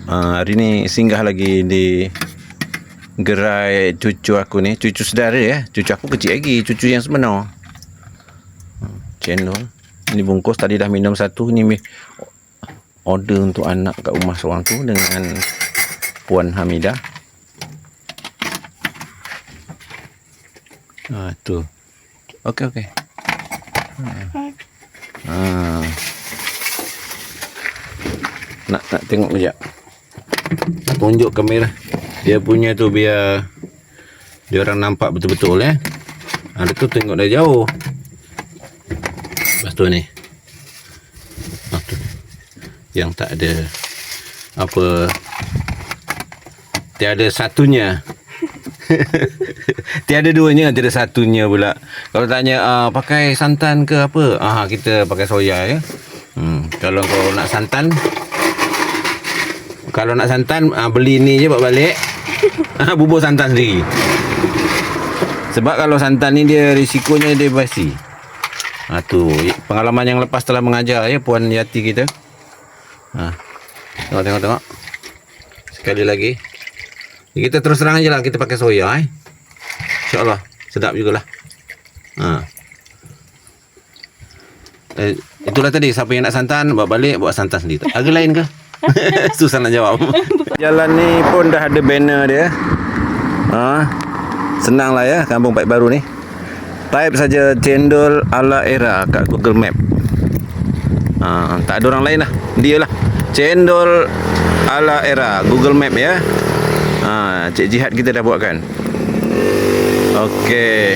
Hari ni singgah lagi di gerai cucu aku ni, cucu saudara ya. Cucu aku kecil lagi, cucu yang sebenar. Cendol. Ini bungkus tadi dah minum satu, ni order untuk anak kat rumah seorang tu dengan Puan Hamidah. Tu. Okey. Nak tengok kejap. Tunjuk kamera. Dia punya tu biar dia orang nampak betul-betul dia tu tengok dari jauh. Lepas tu ni. Tu. Yang tak ada apa, tiada satunya. Tiada duanya, tiada satunya pula. Kalau tanya pakai santan ke apa? Kita pakai soya ya. Kalau kau nak santan, beli ni je bawa balik. Bubur santan sendiri. Sebab kalau santan ni dia risikonya dia basi. Tu pengalaman yang lepas telah mengajar ya Puan Yati kita. Tengok. Sekali lagi. Kita terus terang aja lah, kita pakai soya InsyaAllah sedap jugalah. Itulah tadi, siapa yang nak santan bawa balik, bawa santan sendiri. Harga lain ke? Susah nak jawab. Jalan ni pun dah ada banner dia. Senang lah ya, Kampung Paik Baru ni. Type saja cendol ala era kat Google Map. Tak ada orang lain lah, dia lah. Cendol ala era Google Map ya. Cik Jihad kita dah buatkan. Okey.